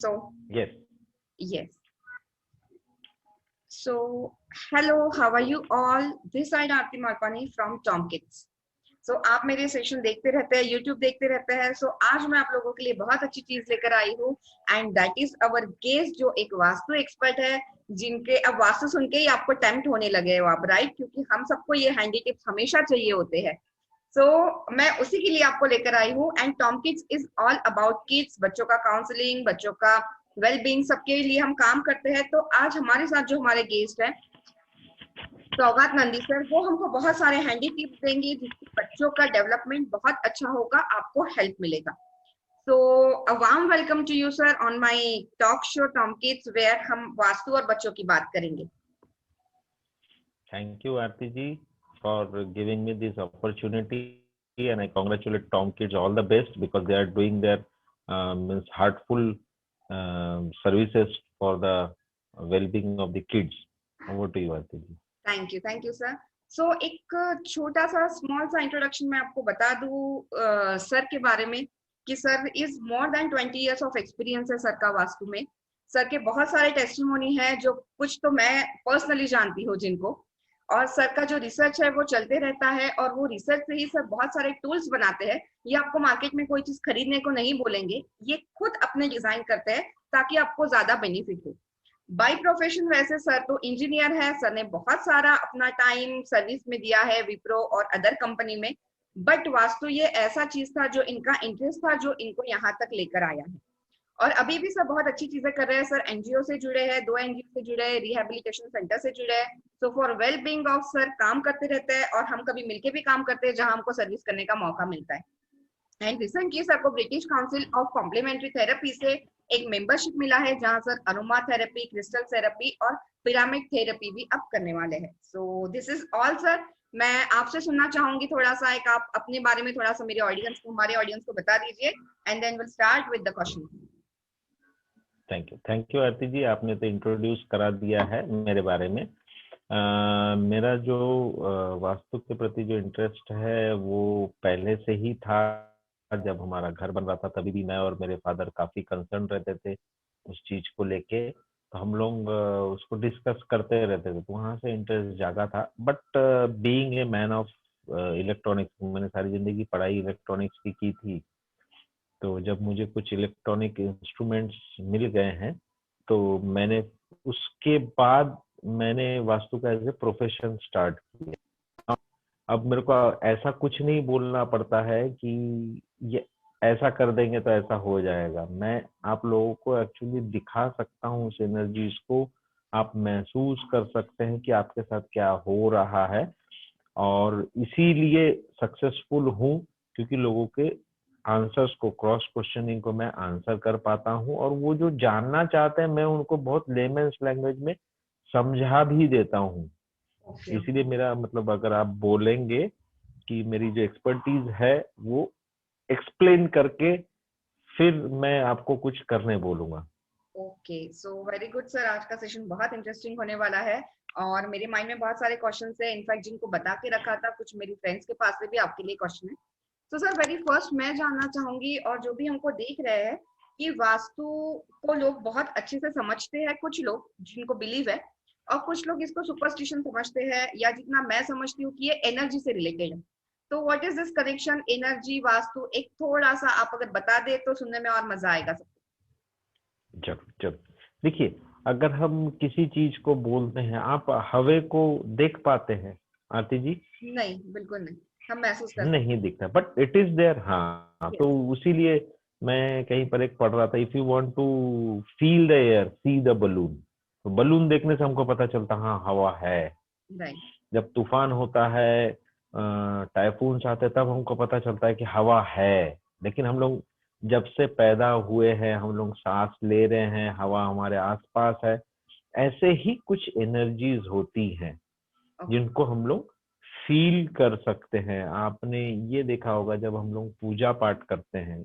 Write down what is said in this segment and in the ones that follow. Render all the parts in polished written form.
So, Yes. yes. So, hello, how are you all? This side Aarti Marpani from Tom Kids. So, आप मेरे session देखते रहते हैं, YouTube देखते रहते हैं. So, आज मैं आप लोगों के लिए बहुत अच्छी चीज लेकर आई हूँ and that is our guest जो एक वास्तु एक्सपर्ट है, जिनके अब वास्तु सुन के ही आपको टेम्प्ट होने लगे हो आप, राइट? क्योंकि हम सबको ये हैंडी टिप्स हमेशा चाहिए होते हैं. सो मैं उसी के लिए आपको लेकर आई हूँ and Tom kids is all about kids, बच्चों का काउंसलिंग, बच्चों का वेल बीइंग, सबके लिए हम काम करते हैं. तो आज हमारे साथ जो हमारे गेस्ट है सौगात नंदी सर, वो हमको बहुत सारे हैंडी टिप्स देंगे जिससे बच्चों का डेवलपमेंट बहुत अच्छा होगा, आपको हेल्प मिलेगा. So a warm welcome to you sir on my talk show Tom kids, where हम वास्तु और बच्चों की बात करेंगे. Thank you, Aarti ji, for giving me this opportunity, and I congratulate Tom Kids all the best because they are doing their means heartful services for the well-being of the kids. Over to you, Aarti ji. Thank you sir. So एक छोटा सा small सा introduction मैं आपको बता दूं sir के बारे में कि sir is more than 20 years of experience है सर का वास्तु में. सर के बहुत सारे टेस्टिमोनी है जो कुछ तो मैं पर्सनली जानती हूँ जिनको, और सर का जो रिसर्च है वो चलते रहता है और वो रिसर्च से ही सर बहुत सारे टूल्स बनाते हैं. ये आपको मार्केट में कोई चीज खरीदने को नहीं बोलेंगे, ये खुद अपने डिजाइन करते हैं ताकि आपको ज्यादा बेनिफिट हो. बाय प्रोफेशन वैसे सर तो इंजीनियर है. सर ने बहुत सारा अपना टाइम सर्विस में दिया है विप्रो और अदर कंपनी में, बट वास्तु ये ऐसा चीज था जो इनका इंटरेस्ट था, जो इनको यहाँ तक लेकर आया है. और अभी भी सर बहुत अच्छी चीजें कर रहे हैं. सर एनजीओ से जुड़े हैं, 2 एनजीओ से जुड़े हैं, रिहेबिलिटेशन सेंटर से जुड़े हैं. So for well being of sir काम करते रहते हैं और हम कभी मिलके भी काम करते हैं जहां हमको सर्विस करने का मौका मिलता है. एंड रिसेंटली सर को British Council of complementary therapy से एक मेंबरशिप मिला है जहां sir aroma therapy, crystal therapy और पिरामिड थेरेपी भी अब करने वाले हैं. So this is all sir. मैं आपसे सुनना चाहूंगी थोड़ा सा, एक आप अपने बारे में थोड़ा सा मेरे ऑडियंस को, हमारे ऑडियंस को बता दीजिए and then will start with the question. Thank you Aarti ji, आपने तो इंट्रोड्यूस करा दिया है मेरे बारे में. मेरा जो वास्तु के प्रति जो इंटरेस्ट है वो पहले से ही था. जब हमारा घर बन रहा था तभी भी मैं और मेरे फादर काफी कंसर्न रहते थे उस चीज को लेके, तो हम लोग उसको डिस्कस करते रहते थे, तो वहां से इंटरेस्ट जागा था. But being a man of electronics, मैंने सारी जिंदगी पढ़ाई इलेक्ट्रॉनिक्स की थी. तो जब मुझे कुछ इलेक्ट्रॉनिक इंस्ट्रूमेंट्स मिल गए हैं तो मैंने उसके बाद मैंने वास्तु का एज ए प्रोफेशन स्टार्ट किया. अब मेरे को ऐसा कुछ नहीं बोलना पड़ता है कि ये ऐसा कर देंगे तो ऐसा हो जाएगा. मैं आप लोगों को एक्चुअली दिखा सकता हूँ उस एनर्जीज को, आप महसूस कर सकते हैं कि आपके साथ क्या हो रहा है, और इसीलिए सक्सेसफुल हूँ क्योंकि लोगों के आंसर्स को, क्रॉस क्वेश्चनिंग को मैं आंसर कर पाता हूँ, और वो जो जानना चाहते हैं मैं उनको बहुत लेमन्स लैंग्वेज में समझा भी देता हूँ. इसीलिए मेरा मतलब, अगर आप बोलेंगे कि मेरी जो एक्सपर्टीज है वो एक्सप्लेन करके फिर मैं आपको कुछ करने बोलूंगा. Okay, so very good sir. आज का सेशन बहुत इंटरेस्टिंग होने वाला है और मेरे माइंड में बहुत सारे क्वेश्चंस है, इनफैक्ट जिनको बता के रखा था, कुछ मेरी फ्रेंड्स के पास से भी आपके लिए क्वेश्चन है. तो सर वेरी फर्स्ट मैं जानना चाहूंगी, और जो भी हमको देख रहे हैं कि वास्तु को लोग बहुत अच्छे से समझते हैं, कुछ लोग जिनको बिलीव है, और कुछ लोग इसको सुपरस्टिशन समझते हैं, या जितना मैं समझती हूँ कि ये एनर्जी से रिलेटेड है. तो what is this connection energy vastu, एक थोड़ा सा आप अगर बता दे तो सुनने में और मजा आएगा सबको. जब देखिए, अगर हम किसी चीज को बोलते हैं, आप हवा को देख पाते हैं आरती जी? नहीं, बिल्कुल नहीं. हम महसूस कर सकते नहीं दिखता, बट इट इज देयर. हाँ, हैं. तो उसीलिए मैं कहीं पर एक पढ़ रहा था, if you want to feel the air see the balloon. तो बलून देखने से हमको पता चलता हाँ हवा है. राइट. जब तूफान होता है, टाइफून आते हैं, तब हमको पता चलता है कि हवा है. लेकिन हम लोग जब से पैदा हुए हैं, हम लोग सांस ले रहे हैं, हवा हमारे आसपास है. ऐसे ही कुछ एनर्जीज होती हैं जिनको हम लोग फील कर सकते हैं. आपने ये देखा होगा जब हम लोग पूजा पाठ करते हैं,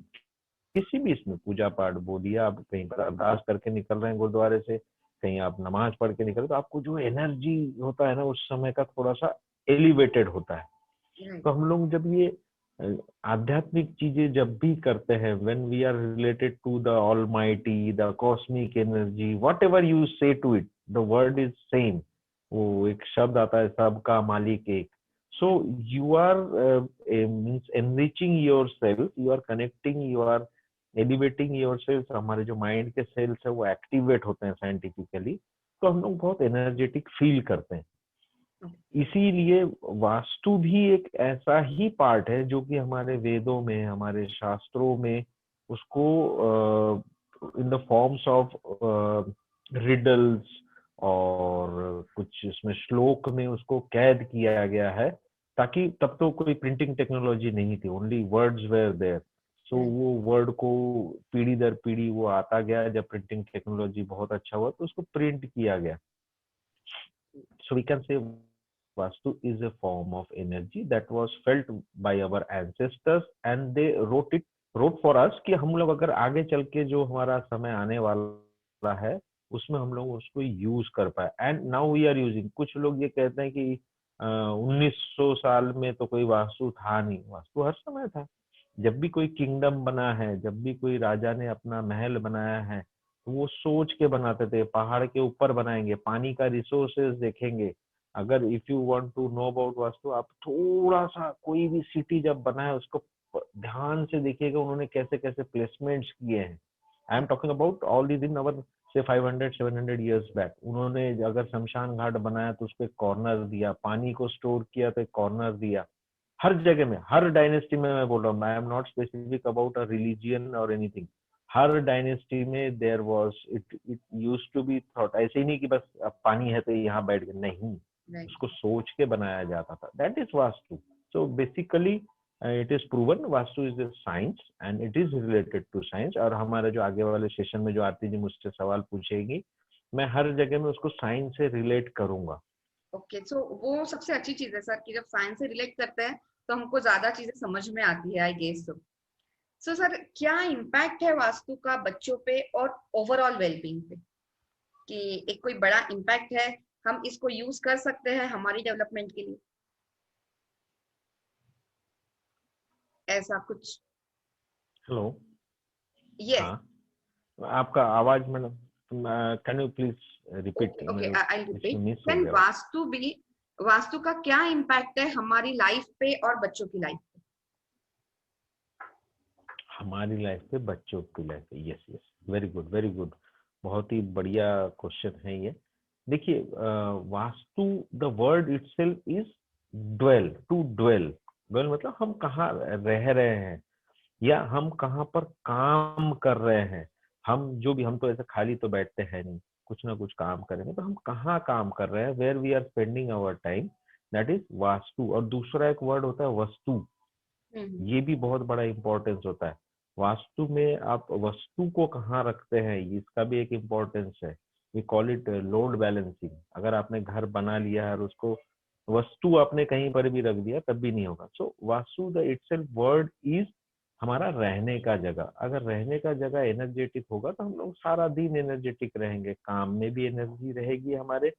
किसी भी इसमें पूजा पाठ बोलिए, आप कहीं पर अरदास करके निकल रहे हैं गुरुद्वारे से, कहीं आप नमाज पढ़ के निकल, तो आपको जो एनर्जी होता है ना उस समय का थोड़ा सा एलिवेटेड होता है. तो हम लोग जब ये आध्यात्मिक चीजें जब भी करते हैं, when we are related to the almighty, the cosmic energy, whatever you say to it, the word is same. वो एक शब्द आता है, सबका मालिक एक। So you are means enriching yourself, you are connecting, you are elevating yourself. हमारे जो माइंड के सेल्स है वो एक्टिवेट होते हैं साइंटिफिकली, तो हम लोग बहुत एनर्जेटिक फील करते हैं। इसीलिए वास्तु भी एक ऐसा ही पार्ट है जो कि हमारे वेदों में, हमारे शास्त्रों में उसको in the forms of riddles और कुछ इसमें श्लोक में उसको कैद किया गया है, ताकि तब तो कोई प्रिंटिंग टेक्नोलॉजी नहीं थी, ओनली वर्ड्स वेर देयर। सो वो वर्ड को पीढ़ी दर पीढ़ी वो आता गया, जब प्रिंटिंग टेक्नोलॉजी बहुत अच्छा हुआ तो उसको प्रिंट किया गया। So we can say Vastu is a form of energy that was felt by our ancestors and they wrote for us कि हम लोग अगर आगे चल के जो हमारा समय आने वाला है उसमें हम लोग उसको यूज कर पाए। And now we are using. कुछ लोग ये कहते हैं कि 1900 साल में तो कोई वास्तु था नहीं। वास्तु हर समय था। जब भी कोई किंगडम बना है, जब भी कोई राजा ने अपना महल बनाया है, तो वो सोच के बनाते थे। पहाड़ के ऊपर बनाएंगे, पानी का रिसोर्सेज देखेंगे। अगर if you want to know about vastu, आप थोड़ा सा कोई भी सिटी जब बनाए उसको ध्यान से देखिएगा, उन्होंने कैसे कैसे प्लेसमेंट्स किए हैं। I am talking about all this in our से 500-700 years बैक। उन्होंने अगर शमशान घाट बनाया तो उसको एक कॉर्नर दिया, पानी को स्टोर किया तो एक कॉर्नर दिया। हर जगह में, हर डायनेस्टी में, मैं बोल रहा हूँ, I am not specific about a religion और एनीथिंग। हर डायनेस्टी में there was it used to be thought. ऐसे ही नहीं कि बस अब पानी है तो यहाँ बैठ गए, नहीं, उसको सोच के बनाया जाता था। That is vastu. So basically it is proven vastu is a science and it is related to science. और हमारे जो आगे वाले सेशन में जो आरती जी मुझसे सवाल पूछेगी, मैं हर जगह में उसको साइंस से रिलेट करूंगा। ओके, सो वो सबसे अच्छी चीज है सर कि जब साइंस से रिलेट करते हैं तो हमको ज्यादा चीजें समझ में आती है, आई गेस। सो सर, क्या इम्पैक्ट है वास्तु का बच्चों पे और ओवरऑल वेलबींग पे? कि एक कोई बड़ा इम्पैक्ट है, हम इसको यूज कर सकते हैं हमारी डेवलपमेंट के लिए, ऐसा कुछ? हेलो। यस। हाँ, आपका आवाज madam, can you please repeat? Okay okay, I will इसमें रिपीट। मिस हो कैन गया। वास्तु का क्या इम्पैक्ट है हमारी लाइफ पे और बच्चों की लाइफ पे? हमारी लाइफ पे, बच्चों की लाइफ पे। Yes yes, very good very good. बहुत ही बढ़िया क्वेश्चन है ये। देखिए, vastu, the word itself is dwell, to dwell. Dwell मतलब हम कहाँ रह रहे हैं या हम कहाँ पर काम कर रहे हैं। हम जो भी, हम तो ऐसे खाली तो बैठते हैं नहीं, कुछ ना कुछ काम करेंगे। तो हम कहाँ काम कर रहे हैं, where we are spending our time, that is vastu. और दूसरा एक वर्ड होता है वस्तु। ये भी बहुत बड़ा इंपॉर्टेंस होता है। वास्तु में आप वस्तु को कहाँ रखते हैं, इसका भी एक इम्पोर्टेंस है। We call it load balancing. अगर आपने घर बना लिया है और उसको वस्तु आपने कहीं पर भी रख दिया तब भी नहीं होगा। So Vastu the itself word is हमारा रहने का जगह। अगर रहने का जगह एनर्जेटिक होगा तो हम लोग सारा दिन एनर्जेटिक रहेंगे, काम में भी एनर्जी रहेगी, हमारे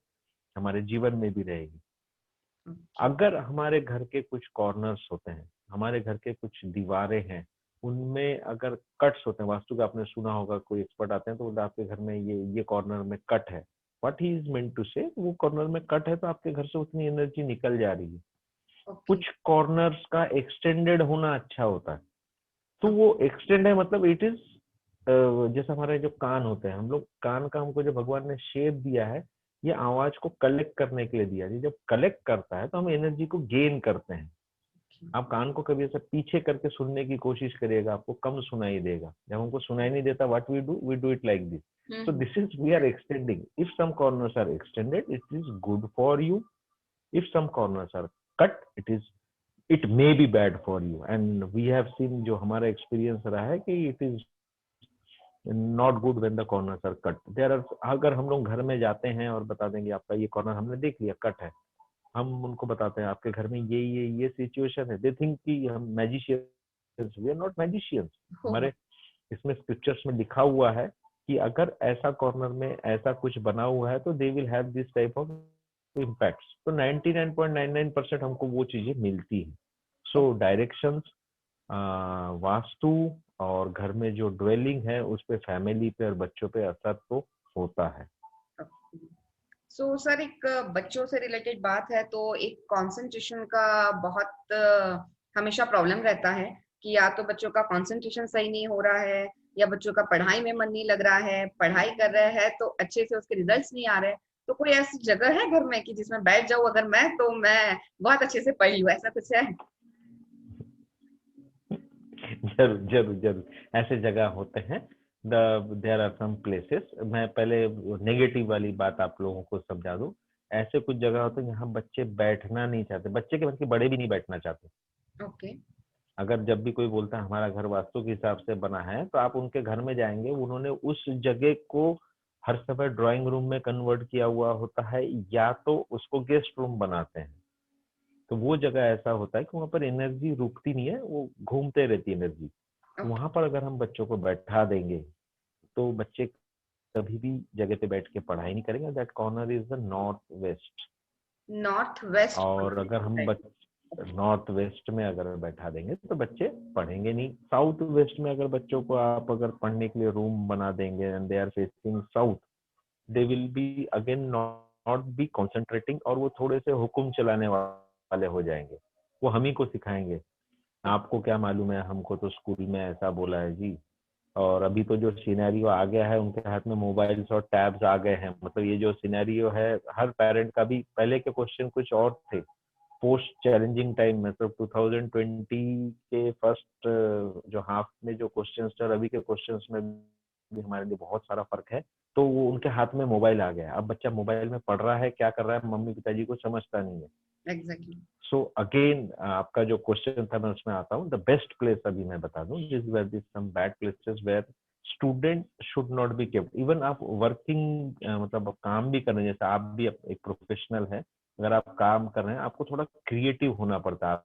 हमारे जीवन में भी रहेगी। अगर हमारे घर के कुछ कॉर्नर्स होते हैं, हमारे घर के कुछ दीवारें हैं, उनमें अगर कट्स होते हैं, वास्तु का आपने सुना होगा, कोई एक्सपर्ट आते हैं तो बोलते हैं आपके घर में ये कॉर्नर में कट है। What he is meant to say, वो कॉर्नर में कट है तो आपके घर से उतनी एनर्जी निकल जा रही है। कुछ कॉर्नर्स का एक्सटेंडेड होना अच्छा होता है। तो वो एक्सटेंड है मतलब इट इज, जैसे हमारे जो कान होते हैं, हम लोग कान का, हमको जो भगवान ने शेप दिया है, ये आवाज को कलेक्ट करने के लिए दिया है। जब कलेक्ट करता है तो हम एनर्जी को गेन करते हैं। आप कान को कभी ऐसे पीछे करके सुनने की कोशिश करिएगा, आपको कम सुनाई देगा। जब हमको सुनाई नहीं देता, what we do it like this. So this is, we are extending. If some corners are extended, it is good for you. If some corners are cut, it may be bad for you. And we have seen, जो हमारा experience रहा है कि it is not good when the corners are cut. There are, अगर हम लोग घर में जाते हैं और बता देंगे आपका ये कॉर्नर हमने देख लिया कट है, हम उनको बताते हैं आपके घर में ये सिचुएशन है, दे थिंक कि हम magicians. We are not magicians. हमारे इसमें स्क्रिप्चर्स में लिखा हुआ है कि अगर ऐसा कॉर्नर में ऐसा कुछ बना हुआ है तो they will have this type of impacts. तो 99.99% हमको वो चीजें मिलती है। सो डायरेक्शंस वास्तु और घर में जो ड्वेलिंग है उस पे, फैमिली पे और बच्चों पे असर तो होता है। सो सर, एक बच्चों से रिलेटेड बात है तो एक कंसंट्रेशन का बहुत हमेशा प्रॉब्लम रहता है कि या तो बच्चों का कंसंट्रेशन सही नहीं हो रहा है, या बच्चों का पढ़ाई में मन नहीं लग रहा है, पढ़ाई कर रहे हैं तो अच्छे से उसके रिजल्ट्स नहीं आ रहे। तो कोई ऐसी जगह है घर में कि जिसमें बैठ जाऊं अगर मैं, तो मैं बहुत अच्छे से पढ़ लूं, ऐसा कुछ है? जरूर जरूर जरूर, ऐसे जगह होते हैं। There are some places. मैं पहले नेगेटिव वाली बात आप लोगों को समझा दूं। ऐसे कुछ जगह होते हैं जहाँ बच्चे बैठना नहीं चाहते, बच्चे के बल्कि बड़े भी नहीं बैठना चाहते। ओके। अगर जब भी कोई बोलता है हमारा घर वास्तु के हिसाब से बना है, तो आप उनके घर में जाएंगे, उन्होंने उस जगह को हर समय ड्राइंग रूम में कन्वर्ट किया हुआ होता है, या तो उसको गेस्ट रूम बनाते हैं। तो वो जगह ऐसा होता है कि वहां पर एनर्जी रुकती नहीं है, वो घूमते रहती है एनर्जी। ओके। वहां पर अगर हम बच्चों को बैठा देंगे तो बच्चे कभी भी जगह पे बैठ के पढ़ाई नहीं करेंगे। That corner is the north west. North west और अगर हम नॉर्थ वेस्ट में अगर बैठा देंगे तो बच्चे पढ़ेंगे नहीं। साउथ वेस्ट में अगर बच्चों को आप अगर पढ़ने के लिए रूम बना देंगे and they are facing south, they will be again not be concentrating, और वो थोड़े से हुक्म चलाने वाले हो जाएंगे। वो हम ही को सिखाएंगे, आपको क्या मालूम है, हमको तो स्कूल में ऐसा बोला है जी। और अभी तो जो सिनेरियो आ गया है, उनके हाथ में मोबाइल्स और टैब्स आ गए हैं। मतलब ये जो सिनेरियो है हर पेरेंट का भी, पहले के क्वेश्चन कुछ और थे। पोस्ट चैलेंजिंग टाइम, मतलब 2020 के फर्स्ट जो हाफ में जो क्वेश्चंस थे और अभी के क्वेश्चंस में भी हमारे लिए बहुत सारा फर्क है। तो वो उनके हाथ में मोबाइल आ गया है। अब बच्चा मोबाइल में पढ़ रहा है, क्या कर रहा है मम्मी पिताजी को समझता नहीं है। एग्जैक्टली। सो अगेन आपका जो क्वेश्चन था मैं उसमें आता हूँ। द बेस्ट प्लेस अभी मैं बता दूं, this where this some bad places where student should not be kept. Even आप वर्किंग मतलब काम भी कर रहे हैं, जैसे आप भी एक प्रोफेशनल है, अगर आप काम कर रहे हैं आपको थोड़ा क्रिएटिव होना पड़ता है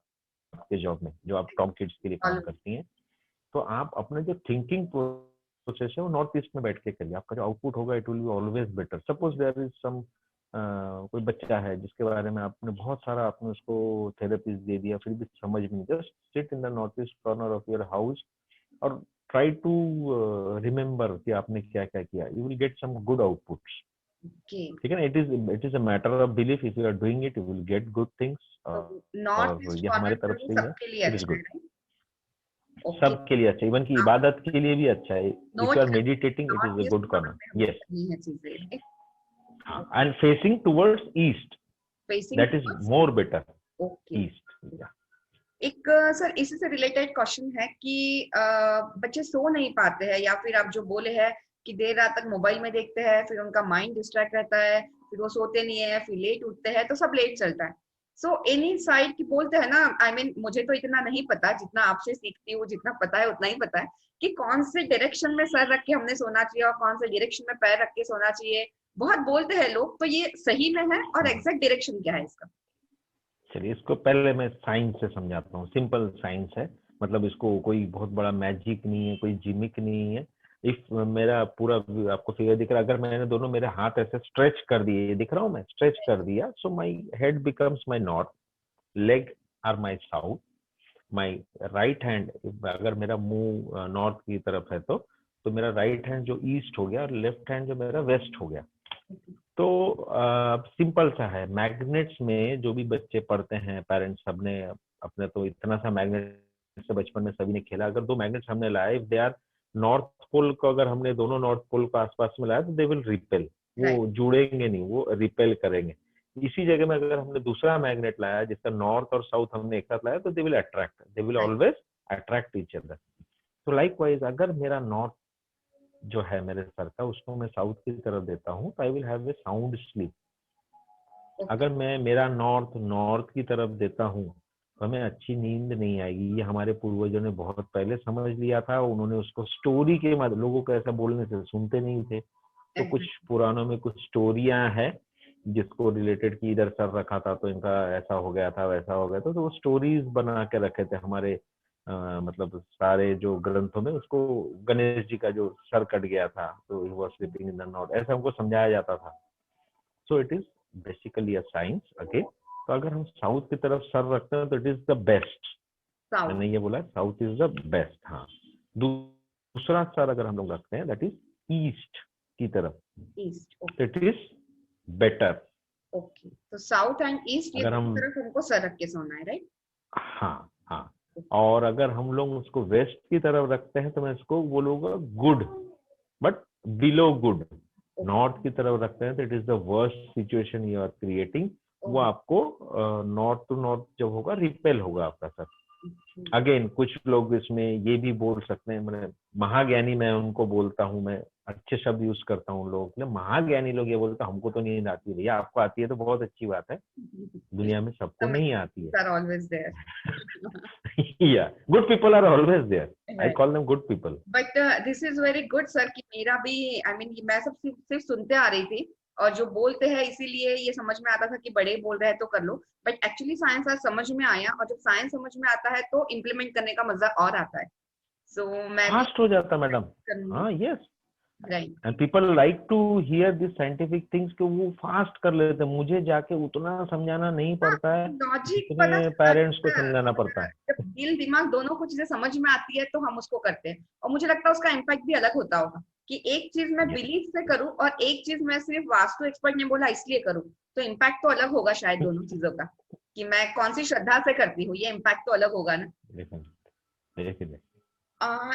आपके जॉब में, जो आप टॉप किड्स के लिए काम करती हैं। तो आप अपने जो थिंकिंग प्रोसेस है वो नॉर्थ ईस्ट में बैठ के करिए, आपका जो आउटपुट होगा it will be always better. Suppose there is some कोई बच्चा है जिसके बारे में आपने बहुत सारा आपने उसको थेरेपीज दे दिया, फिर भी समझ में नहीं, just sit in the north east corner of your house और ट्राई टू रिमेम्बर कि आपने क्या क्या किया, you will get some good outputs. Okay. ठीक है ना, it is a matter of belief, if you are doing it you will get good things. तो नॉर्थ और ईस्ट ये हमारी कॉर्नर तरफ जो से ही है, सबके लिए इट इज अच्छा गुड। है। ओके। सबके लिए अच्छा, इवन की इबादत के लिए भी अच्छा है। इफ नोट यू आर करते हैं, meditating it is north a east good corner corner. में हमें यस, करनी है चीजें। And facing towards east, facing that is towards. More better. Okay. East. एक सर इसी से रिलेटेड क्वेश्चन है कि बच्चे सो नहीं पाते हैं, या फिर आप जो बोले हैं कि देर रात तक मोबाइल में देखते हैं, फिर उनका माइंड डिस्ट्रैक्ट रहता है, फिर वो सोते नहीं है, फिर लेट उठते हैं, तो सब लेट चलता है। सो एनी साइड की बोलते हैं ना, आई मीन मुझे तो इतना नहीं पता, जितना आपसे सीखती हूँ जितना पता है उतना ही पता है कि कौन से डायरेक्शन में सर रख के हमने सोना चाहिए और कौन से डायरेक्शन में पैर रख के सोना चाहिए। बहुत बोलते हैं लोग, तो ये सही में है और एग्जैक्ट डायरेक्शन क्या है इसका? चलिए इसको पहले मैं साइंस से समझाता हूँ। सिंपल साइंस है, मतलब इसको कोई बहुत बड़ा मैजिक नहीं है, कोई जिमिक नहीं है। इफ मेरा पूरा आपको फिगर दिख रहा है, अगर मैंने दोनों मेरे हाथ ऐसे स्ट्रेच कर दिए, दिख रहा हूँ मैं, स्ट्रेच कर दिया, so my head becomes my north, leg are my south, my right hand, अगर मेरा मुंह नॉर्थ की तरफ है तो मेरा राइट हैंड जो ईस्ट हो गया और लेफ्ट हैंड जो मेरा वेस्ट हो गया। तो सिंपल सा है। मैग्नेट्स में जो भी बच्चे पढ़ते हैं, पेरेंट्स सबने अपने तो इतना सा मैग्नेट से बचपन में सभी ने खेला। अगर दो मैग्नेट्स हमने लाए, if they are north pole को, अगर हमने दोनों नॉर्थ पोल को आसपास में लाया तो दे विल रिपेल, राइट। वो जुड़ेंगे नहीं, वो रिपेल करेंगे। इसी जगह में अगर हमने दूसरा मैग्नेट लाया जिसका नॉर्थ और साउथ हमने एक साथ लाया तो they will attract, they will write. Always attract each other. तो लाइकवाइज अगर मेरा नॉर्थ जो है मेरे सर का, उसको मैं साउथ की तरफ देता हूँ तो I will have a sound sleep. Okay. अगर मैं मेरा नॉर्थ नॉर्थ की तरफ देता हूँ तो हमें अच्छी नींद नहीं आएगी। ये हमारे पूर्वजों ने बहुत पहले समझ लिया था, उन्होंने उसको स्टोरी के माध्यम, लोगों को ऐसा बोलने से सुनते नहीं थे, तो कुछ पुराणों में कुछ स्टोरियां हैं जिसको रिलेटेड की इधर सर रखा था तो इनका ऐसा हो गया था, वैसा हो गया था, तो वो स्टोरीज बना के रखे थे हमारे मतलब सारे जो ग्रंथों में। उसको गणेश जी का जो सर कट गया था तो he was sleeping in the north, ऐसा हमको समझाया जाता था। So it is basically a science again. तो अगर हम साउथ की तरफ सर रखते हैं तो it is the best. South. मैंने ये बोला साउथ इज द बेस्ट। हाँ, दूसरा सर अगर हम लोग रखते हैं दैट इज ईस्ट की तरफ, east, okay it is better. Okay. तो साउथ एंड ईस्ट ये अगर दोनों हम, तरफ हमको सर रख के सोना है, राइट? हाँ हाँ, और अगर हम लोग उसको वेस्ट की तरफ रखते हैं तो मैं इसको बोलूंगा good but below good. North की तरफ रखते हैं तो it is the worst situation you are creating. वो आपको नॉर्थ टू नॉर्थ जब होगा रिपेल होगा आपका सर। अगेन कुछ लोग इसमें ये भी बोल सकते हैं, मैं महाज्ञानी मैं उनको बोलता हूँ, मैं अच्छे शब्द यूज करता हूँ लोगों के लिए। महाज्ञानी लोग ये बोलते हैं हमको तो नींद आती है। भैया आपको आती है तो बहुत अच्छी बात है, दुनिया में सबको नहीं आती है। are always there. Yeah, good people are always there. I Right. call them good people. But this is very good sir कि मेरा भी I mean मैं सब सिर्फ सुनते आ रही थी और जो बोलते हैं इसीलिए ये समझ में आता था कि बड़े बोल रहे हैं तो कर लो। बट एक्चुअली साइंस आज समझ में आया और जब साइंस समझ में आता है तो इम्प्लीमेंट करने का मजा और आता है। सो मैं भी फास्ट हो जाता मैडम। करूंगी। हाँ, yes. Right. And people like to hear this scientific things कि वो फास्ट कर लेते हैं। मुझे जाके उतना समझाना नहीं पड़ता है लॉजिक पता जितने चलता पेरेंट्स को है। समझाना पड़ता है। जब दिल दिमाग दोनों को चीजें समझ में आती है तो हम उसको करते हैं और मुझे लगता है उसका इम्पैक्ट भी अलग होता होगा कि एक चीज मैं Yes. बिलीव से करूं और एक चीज मैं सिर्फ वास्तु एक्सपर्ट ने बोला इसलिए करूं, तो इम्पैक्ट तो अलग होगा शायद दोनों चीजों का कि मैं कौन सी श्रद्धा से करती हूँ, ये इम्पैक्ट तो अलग होगा ना। देखिए,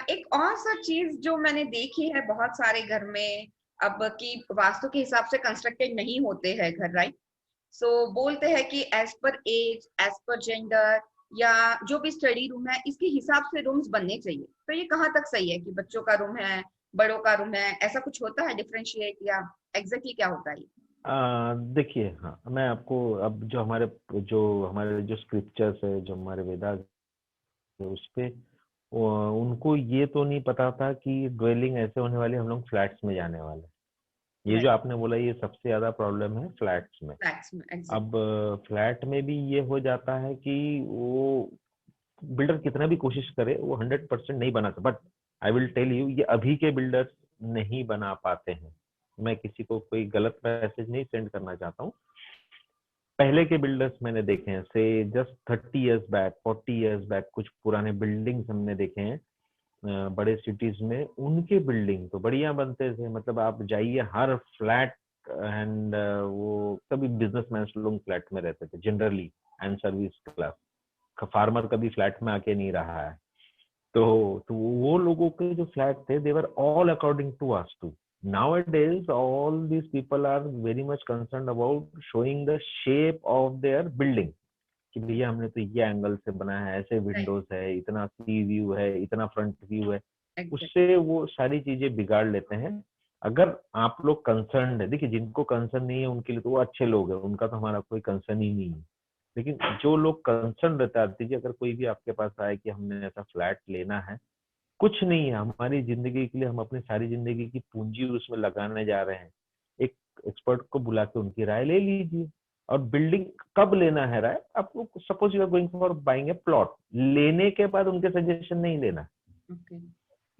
एक और सा चीज जो मैंने देखी है बहुत सारे घर में अब की वास्तु के हिसाब से कंस्ट्रक्टेड नहीं होते हैं घर, राइट? सो बोलते हैं कि as per as, as per gender या जो भी स्टडी रूम है इसके हिसाब से रूम्स बनने चाहिए। तो ये कहाँ तक सही है कि बच्चों का रूम है, बड़ों का रूम है, ऐसा कुछ होता है डिफरेंशिएट या एग्जैक्टली क्या होता है? देखिए, हाँ मैं आपको अब जो स्क्रिप्चर्स है, जो हमारे वेदास है, उस पे उनको ये तो नहीं पता था कि ड्वेलिंग ऐसे होने वाली, हम लोग फ्लैट्स में जाने वाले। ये जो आपने बोला ये सबसे ज्यादा प्रॉब्लम है फ्लैट्स में। अब फ्लैट में भी ये हो जाता है कि वो बिल्डर कितना भी कोशिश करे वो 100% नहीं बना सकता। But I will tell you, ये अभी के बिल्डर्स नहीं बना पाते हैं। मैं किसी को कोई गलत मैसेज नहीं सेंड करना चाहता हूँ। पहले के बिल्डर्स मैंने देखे हैं, से just 30 years back, 40 years back, कुछ पुराने बिल्डिंग्स हमने देखे हैं बड़े सिटीज में। उनके बिल्डिंग तो बढ़िया बनते थे, मतलब आप जाइए हर फ्लैट एंड वो कभी बिजनेसमैन लोग फ्लैट में रहते थे generally and service class. Farmer कभी फ्लैट में आके नहीं रहा है। तो वो लोगों के जो फ्लैट थे they were all according to Vastu. Nowadays all these people are very much concerned about showing the shape of their building कि भैया हमने तो ये एंगल से बनाया है, ऐसे विंडोज है, इतना सी व्यू है, इतना फ्रंट व्यू है। उससे वो सारी चीजें बिगाड़ लेते हैं। अगर आप लोग कंसर्न है, देखिए जिनको कंसर्न नहीं है उनके लिए तो वो अच्छे लोग हैं, उनका तो हमारा कोई कंसर्न ही नहीं है। लेकिन जो लोग कंसर्न रहता है, दीजिए अगर कोई भी आपके पास आए कि हमने ऐसा फ्लैट लेना है, कुछ नहीं है हमारी जिंदगी के लिए, हम अपनी सारी जिंदगी की पूंजी उसमें लगाने जा रहे हैं, एक एक्सपर्ट को बुला के उनकी राय ले लीजिए। और बिल्डिंग कब लेना है राय, आपको suppose you are going for buying a plot, लेने के बाद उनके सजेशन नहीं लेना।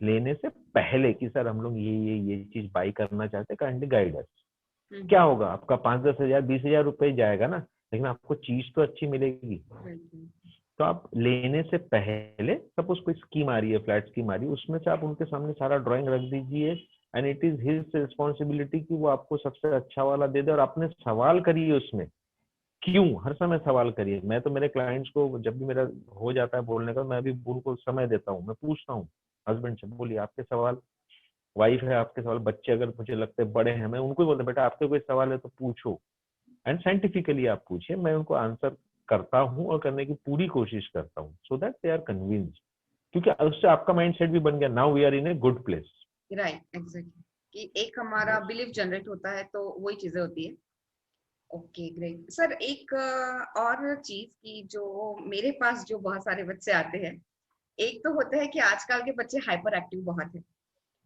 लेने से पहले कि सर हम लोग ये चीज बाई करना चाहते हैं, काइंडली गाइड अस। क्या होगा आपका 5-10 हजार 20 हजार रुपए जाएगा ना, लेकिन आपको चीज तो अच्छी मिलेगी। तो आप लेने से पहले सपोज कोई स्कीम आ रही है, फ्लैट स्कीम आ रही है, उसमें से आप उनके सामने सारा ड्राइंग रख दीजिए and it is his responsibility कि वो आपको सबसे अच्छा वाला दे दे। और आपने सवाल करिए उसमें, क्यों, हर समय सवाल करिए। मैं तो मेरे क्लाइंट्स को जब भी मेरा हो जाता है बोलने का, मैं भी उनको समय देता हूँ, मैं पूछता हूँ हस्बैंड से, बोलिए आपके सवाल, वाइफ है आपके सवाल, बच्चे अगर मुझे लगते हैं बड़े हैं, मैं उनको ही बोलता हूँ बेटा आपके कोई सवाल है तो पूछो एंड साइंटिफिकली आप पूछिए। मैं उनको आंसर करता हूँ और करने की पूरी कोशिश करता हूँ so that they are convinced, क्योंकि उससे आपका माइंडसेट भी बन गया। Now we are in a good place. Right, exactly, कि एक हमारा बिलीफ जनरेट होता है तो वही चीजें होती है। Okay great sir. एक और चीज की जो मेरे पास जो बहुत सारे बच्चे आते हैं, एक तो होता है कि आजकल के बच्चे हाइपर एक्टिव बहुत है,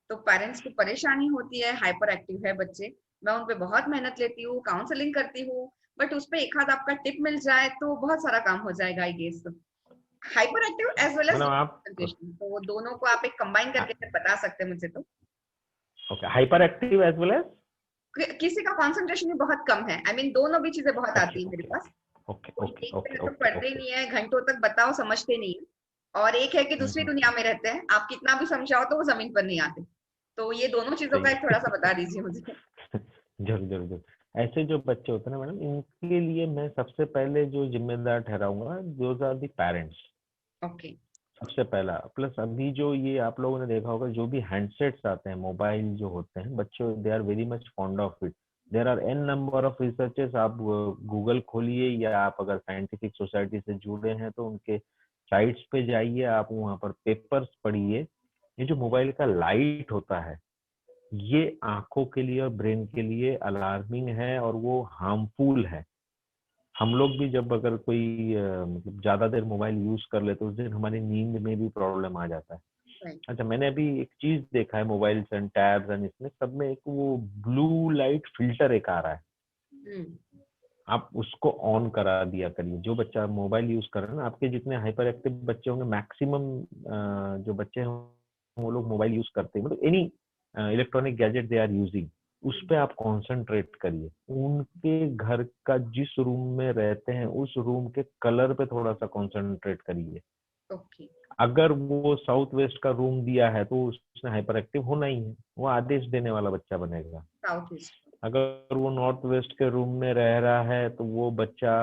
तो पेरेंट्स को परेशानी होती है, हाइपर एक्टिव है बच्चे, मैं उन पे बहुत मेहनत लेती हूँ, काउंसलिंग करती हूँ, बट उस पे एक आध आपका टिप मिल जाए तो बहुत सारा काम हो जाएगा I guess. Hyper active as well as आप तो वो दोनों को आप एक कंबाइन करके बता सकते हैं मुझे तो। Okay, hyper active as well as किसी का कंसंट्रेशन भी बहुत कम है, आई मीन दोनों भी चीजें बहुत आती है मेरे पास। ओके कोई ओके देखते ओके हैं तो पढ़ते नहीं है, घंटों तक बताओ समझते नहीं है, और एक है कि दूसरी हम्म, दुनिया में रहते हैं, आप कितना भी समझाओ तो वो जमीन पर नहीं आते। तो ये दोनों चीजों का सही एक थोड़ा सा बता दीजिए मुझे। जरूर जरूर जरूर। ऐसे जो बच्चे होते हैं ना मैडम, इनके लिए मैं सबसे पहले जो जिम्मेदार ठहराऊंगा, those are the parents. Okay. सबसे पहला प्लस, अभी जो ये आप लोगों ने देखा होगा, जो भी हैंडसेट्स आते हैं, मोबाइल जो होते हैं, बच्चों they are very much fond of it. There are a number of researches, आप गूगल खोलिए या आप अगर साइंटिफिक सोसाइटी से जुड़े हैं तो उनके साइट्स पे जाइए, आप वहाँ पर पेपर्स पढ़िए। ये जो मोबाइल का लाइट होता है, ये आंखों के लिए और ब्रेन के लिए अलार्मिंग है और वो हार्मफुल है। हम लोग भी जब अगर कोई मतलब ज्यादा देर मोबाइल यूज कर ले तो उस दिन हमारी नींद में भी प्रॉब्लम आ जाता है। राइट। अच्छा, मैंने अभी एक चीज देखा है मोबाइल्स एंड टैब्स एंड इसमें सब में, एक वो ब्लू लाइट फिल्टर एक आ रहा है। हम्म। आप उसको ऑन करा दिया करिए। जो बच्चा मोबाइल यूज कर रहा है ना, आपके जितने हाइपर एक्टिव बच्चे होंगे, मैक्सिमम जो बच्चे हैं वो लोग मोबाइल यूज करते हैं, मतलब any electronic gadget they are using, उस पे आप कंसंट्रेट करिए। उनके घर का जिस रूम में रहते हैं उस रूम के कलर पे थोड़ा सा कंसंट्रेट करिए। ओके। अगर वो साउथ वेस्ट का रूम दिया है तो उसने हाइपर एक्टिव होना ही है, वो आदेश देने वाला बच्चा बनेगा। South east. अगर वो नॉर्थ वेस्ट के रूम में रह रहा है तो वो बच्चा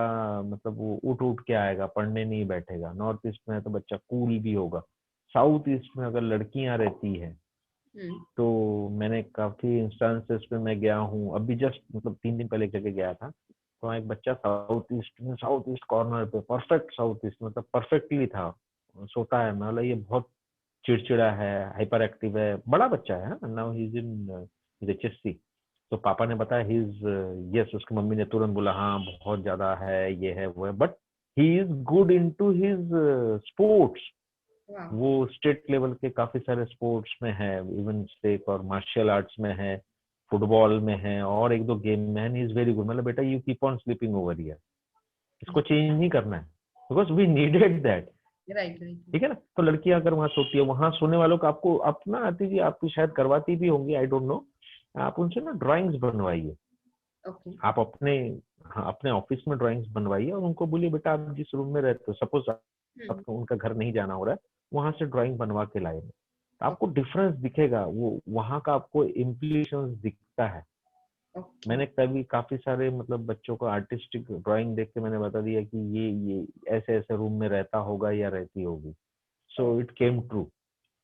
मतलब वो उठ उठ के आएगा, पढ़ने नहीं बैठेगा। नॉर्थ ईस्ट में है तो बच्चा कूल भी होगा। साउथ ईस्ट में अगर लड़कियां रहती है हम्म। तो मैंने काफी इंस्टांसेस पे मैं गया हूँ, अभी जस्ट मतलब 3 दिन पहले एक जगह गया था, तो वहाँ एक बच्चा साउथ ईस्ट में, साउथ ईस्ट कॉर्नर पे, परफेक्ट साउथ ईस्ट, मतलब परफेक्टली था, सोता है। मतलब ये बहुत चिड़चिड़ा है, हाइपर एक्टिव है, बड़ा बच्चा है। Now he is in HSC. तो पापा ने बताया ही इज यस, उसकी मम्मी ने तुरंत बोला हाँ बहुत ज्यादा है, ये है वो है, but he is good into his sports. वाह। वो स्टेट लेवल के काफी सारे स्पोर्ट्स में है, इवन स्टेक और मार्शल आर्ट्स में है, फुटबॉल में है और एक दो गेम में है। Is very good. मतलब बेटा you keep on sleeping over here, इसको चेंज नहीं करना है, because we needed that. Right right. ठीक है ना। तो लड़कियां अगर वहां सोती है, वहां सोने वालों को आपको अपना आती जी, आपकी शायद करवाती भी होंगी, आई डोंट नो, आप उनसे ना ड्राइंग्स बनवाइए। ओके। आप अपने, हाँ, अपने ऑफिस में ड्राइंग्स बनवाइए और उनको बोलिए बेटा आप जिस रूम में रहते हो, सपोज हम्म। आपको उनका घर नहीं जाना हो रहा है, वहां से ड्राइंग बनवा के लाए। आपको ओके। डिफरेंस दिखेगा, वो वहां का आपको इम्प्लीकेशन दिखता है। ओके। मैंने कभी काफी सारे मतलब बच्चों को आर्टिस्टिक ड्राइंग देख के मैंने बता दिया कि ये ऐसे ऐसे रूम में रहता होगा या रहती होगी। So it came true.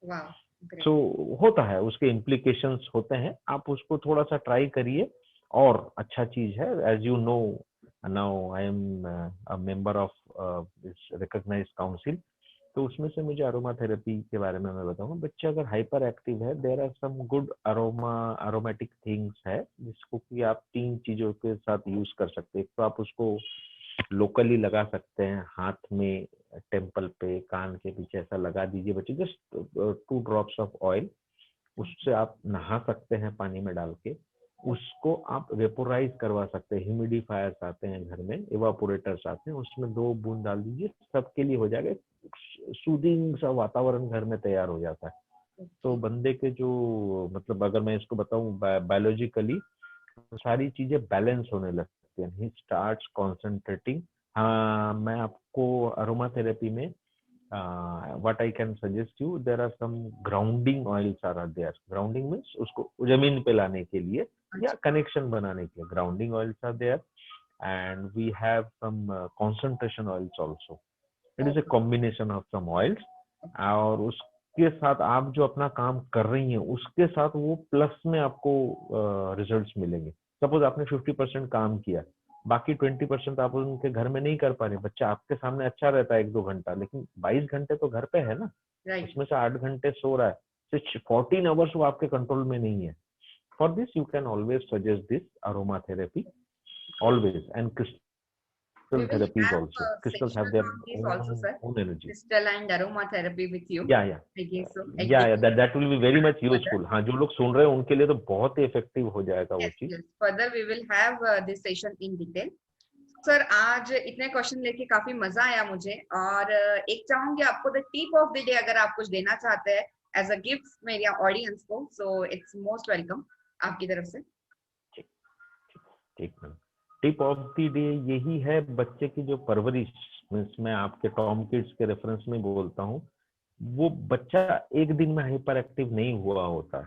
वाह। So great. होता है, उसके इम्प्लीकेशंस होते हैं, आप उसको थोड़ा सा ट्राई करिए। और अच्छा चीज है, as you know, now I am a member of this recognized council. तो उसमें से मुझे अरोमा थेरेपी के बारे में मैं बताऊंगा। बच्चे अगर हाइपर एक्टिव है, there are some good aromatic things है जिसको कि आप 3 चीजों के साथ यूज कर सकते हैं। एक तो आप उसको लोकली लगा सकते हैं, हाथ में, टेम्पल पे, कान के पीछे ऐसा लगा दीजिए बच्चे, जस्ट 2 ड्रॉप्स ऑफ ऑयल। उससे आप नहा सकते हैं पानी में डाल के। उसको आप वेपोराइज करवा सकते हैं, ह्यूमिडिफायर्स आते हैं घर में, इवापोरेटर्स आते हैं, उसमें 2 बूंद डाल दीजिए, सबके लिए हो जाएगा। सूदिंग सा वातावरण घर में तैयार हो जाता है। तो ओके। बंदे के जो मतलब अगर मैं इसको बताऊं बायोलॉजिकली, तो सारी चीजें बैलेंस होने लगती हैं, ही स्टार्ट्स कॉन्सेंट्रेटिंग। हाँ, मैं आपको अरोमा थेरेपी में what I can suggest you, there are some grounding oils are there. Grounding means उसको जमीन पे लाने के लिए या अच्छा। कनेक्शन बनाने के लिए grounding oils are there. And we have some concentration oils also. It is a okay. Combination of some oils. और उसके साथ आप जो अपना काम कर रही हैं उसके साथ वो प्लस में आपको रिजल्ट्स मिलेंगे। सपोज आपने 50% काम किया, बाकी 20% आप उनके घर में नहीं कर पा रहे। बच्चा आपके सामने अच्छा रहता है 1-2 घंटा, लेकिन 22 घंटे तो घर पे है ना, राइट। उसमें से 8 घंटे सो रहा है, सिर्फ 14 आवर्स वो आपके कंट्रोल में नहीं है। For this you can always suggest this aroma therapy, great. always. And We crystal will therapies have also, a crystals have section their on this also, own sir. own energy. Crystal and aromatherapy with you. Yeah, yeah. I guess so. Yeah, Exactly. that will be very much Further. useful. हाँ, जो लोग सुन रहे हैं उनके लिए तो बहुत ही effective हो जाएगा वो Yes, चीज। yes. Further, we will have this session in detail. Sir आज इतने क्वेश्चन लेके काफी मजा आया मुझे, और एक चाहूंगी आपको the tip of the day अगर आप कुछ देना चाहते हैं एज अ गिफ्ट मेरे ऑडियंस को, सो इट्स मोस्ट वेलकम आपकी तरफ से। ठीक, ठीक ma'am. Tip of the day यही है, बच्चे की जो परवरिश, मैं आपके टॉम किड्स के रेफरेंस में बोलता हूँ, वो बच्चा एक दिन में हाइपर एक्टिव नहीं हुआ होता।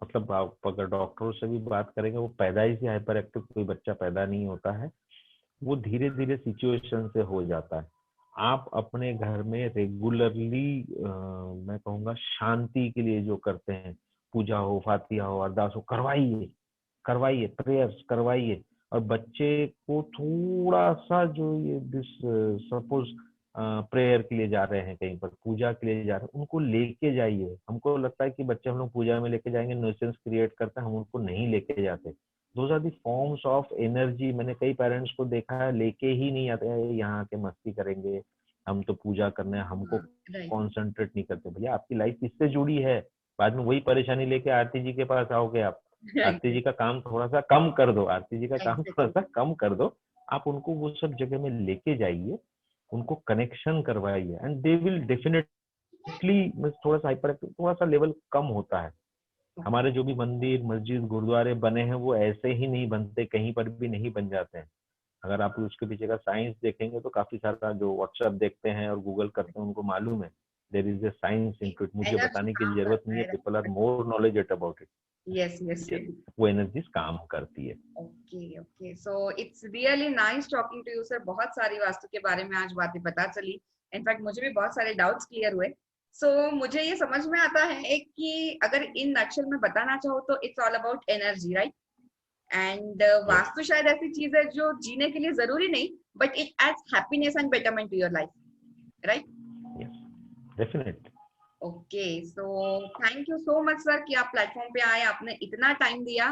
मतलब आप अगर डॉक्टरों से भी बात करेंगे, वो पैदाइश से हाइपर एक्टिव कोई बच्चा पैदा नहीं होता है, वो धीरे धीरे सिचुएशन से हो जाता है। आप अपने घर में रेगुलरली मैं कहूँगा शांति के लिए जो करते हैं, पूजा हो, फातिहा हो, अरदास हो, करवाइए करवाइए, प्रेयर्स करवाइए। और बच्चे को थोड़ा सा जो ये सपोज प्रेयर के लिए जा रहे हैं, कहीं पर पूजा के लिए जा रहे हैं, उनको लेके जाइए। हमको लगता है कि बच्चे हम लोग पूजा में लेके जाएंगे, न्यूसेंस क्रिएट करते हैं, हम उनको नहीं लेके जाते। Those are the forms of energy. मैंने कई पेरेंट्स को देखा है लेके ही नहीं आते हैं, यहाँ के मस्ती करेंगे, हम तो पूजा करना है, हमको राइट कॉन्सेंट्रेट नहीं करते। भैया आपकी लाइफ किससे जुड़ी है? बाद में वही परेशानी लेके आरती जी के पास आओगे आप। आरती जी का काम थोड़ा सा कम कर दो, आरती जी का काम थोड़ा सा कम कर दो। आप उनको वो सब जगह में लेके जाइए, उनको कनेक्शन करवाइए, एंड दे विल डेफिनेटली, थोड़ा सा हाइपर एक्टिव, थोड़ा सा लेवल कम होता है। हमारे जो भी मंदिर, मस्जिद, गुरुद्वारे बने हैं, वो ऐसे ही नहीं बनते, कहीं पर भी नहीं बन जाते हैं। अगर आप उसके पीछे का साइंस देखेंगे तो काफी सारा, जो व्हाट्सएप देखते हैं और गूगल करते हैं उनको मालूम है, there is a science into it. मुझे एनर्जी बताने की काम जरूरत करता नहीं है, है। People are more knowledged about it. Yes yes. वो एनर्जीज काम करती है। Okay okay, so it's really nice talking to you sir. बहुत सारी वास्तु के बारे में आज बातें पता चली। इनफैक्ट मुझे भी बहुत सारे डाउट्स क्लियर हुए। सो मुझे ये समझ में आता है एक कि अगर इन नक्शल में बताना चाहो तो it's all about energy, right? And vastu शायद ऐसी चीज है जो जीने के लिए जरूरी नहीं, but it adds happiness and betterment to your life, right? Yes, definitely. Okay, so thank you so much sir कि आप प्लेटफॉर्म पे आए, आपने इतना टाइम दिया।